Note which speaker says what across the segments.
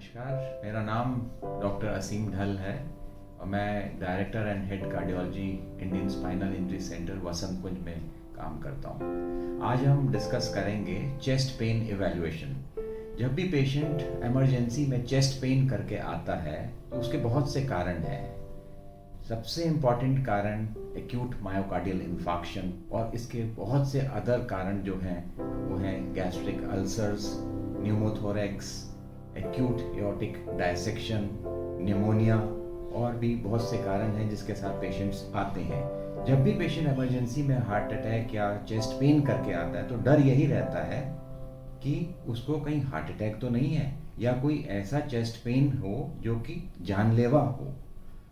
Speaker 1: नमस्कार, मेरा नाम डॉक्टर असीम ढल है और मैं director and head cardiology Indian spinal injury centre Vasant Kunj में काम करता हूँ। आज हम डिस्कस करेंगे चेस्ट पेन इवैल्यूएशन। जब भी पेशेंट इमरजेंसी में चेस्ट पेन करके आता है तो उसके बहुत से कारण हैं। सबसे इम्पॉर्टेंट कारण एक्यूट मायोकार्डियल इन्फार्क्शन और इसके बहुत से अदर कारण जो हैं वो हैं gastric ulcers, pneumothorax, acute aortic dissection, pneumonia और भी बहुत से कारण हैं जिसके साथ पेशेंट्स आते हैं। जब भी पेशेंट इमरजेंसी में हार्ट अटैक या चेस्ट पेन करके आता है तो डर यही रहता है कि उसको कहीं हार्ट अटैक तो नहीं है या कोई ऐसा चेस्ट पेन हो जो कि जानलेवा हो।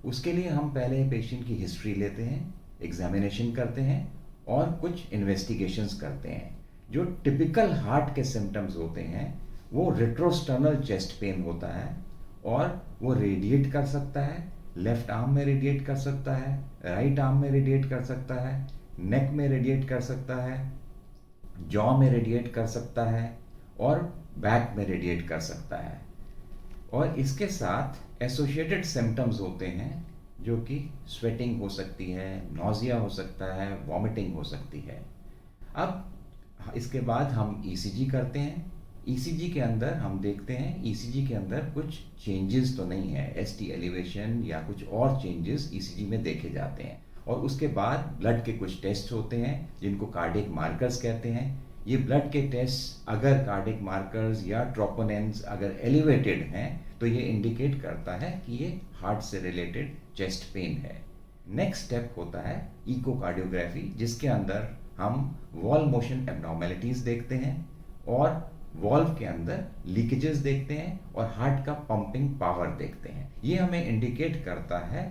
Speaker 1: उसके लिए हम पहले पेशेंट की हिस्ट्री लेते हैं, एग्जामिनेशन करते हैं और कुछ इन्वेस्टिगेशंस करते हैं। जो टिपिकल हार्ट के सिम्टम्स होते हैं वो रेट्रोस्टर्नल चेस्ट पेन होता है और वो रेडिएट कर सकता है, लेफ्ट आर्म में रेडिएट कर सकता है, राइट आर्म में रेडिएट कर सकता है, नेक में रेडिएट कर सकता है, जॉ में रेडिएट कर सकता है और बैक में रेडिएट कर सकता है। और इसके साथ एसोसिएटेड सिम्टम्स होते हैं जो कि स्वेटिंग हो सकती है, नॉजिया हो सकता है, वॉमिटिंग हो सकती है। अब इसके बाद हम ईसीजी करते हैं। ईसीजी के अंदर हम देखते हैं ईसीजी के अंदर कुछ चेंजेस तो नहीं है, एसटी एलिवेशन या कुछ और चेंजेस ईसीजी में देखे जाते हैं। और उसके बाद ब्लड के कुछ टेस्ट होते हैं जिनको कार्डियक मार्कर्स कहते हैं। ये ब्लड के टेस्ट अगर कार्डियक मार्कर्स या ट्रोपोनेंस अगर एलिवेटेड हैं तो ये इंडिकेट करता है कि ये हार्ट से रिलेटेड चेस्ट पेन है। नेक्स्ट स्टेप होता है इकोकार्डियोग्राफी, जिसके अंदर हम वॉल मोशन एब्नॉर्मेलिटीज देखते हैं और वॉल्व के अंदर लीकेजेस देखते हैं और हार्ट का पंपिंग पावर देखते हैं। ये हमें इंडिकेट करता है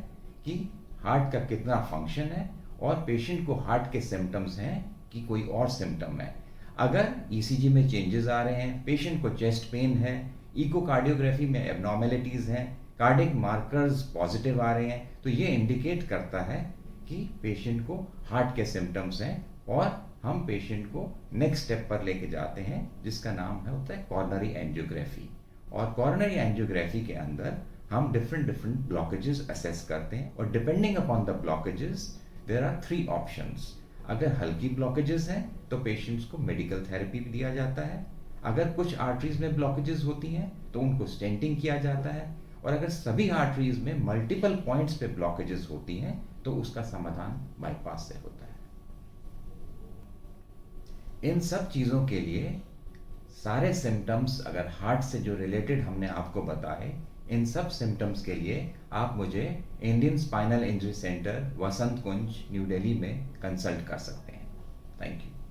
Speaker 1: कि हार्ट का कितना फंक्शन है और पेशेंट को हार्ट के सिम्टम्स हैं कि कोई और सिम्टम है। अगर ईसीजी में चेंजेस आ रहे हैं, पेशेंट को चेस्ट पेन है, इकोकार्डियोग्राफी में एब्नॉर्मेलिटीज हैं, कार्डियक मार्कर्स पॉजिटिव आ रहे हैं, तो ये इंडिकेट करता है कि पेशेंट को हार्ट के सिम्टम्स हैं और हम पेशेंट को नेक्स्ट स्टेप पर लेके जाते हैं जिसका नाम होता है कॉर्नरी एंजियोग्राफी। और कॉर्नरी एंजियोग्राफी के अंदर हम डिफरेंट ब्लॉकेजेस असेस करते हैं और depending upon the blockages there are 3 options. अगर हल्की ब्लॉकेजेस हैं तो पेशेंट्स को मेडिकल थेरेपी भी दिया जाता है। अगर कुछ आर्टरीज में ब्लॉकेजेस होती हैं तो उनको स्टेंटिंग किया जाता है और अगर सभी आर्टरीज में मल्टीपल पॉइंट्स पे ब्लॉकेजेस होती हैं तो उसका समाधान बाईपास से होता है। इन सब चीज़ों के लिए सारे सिम्टम्स अगर हार्ट से जो रिलेटेड हमने आपको बताए, इन सब सिम्टम्स के लिए आप मुझे Indian spinal injury centre Vasant कुंज न्यू दिल्ली में कंसल्ट कर सकते हैं। Thank you.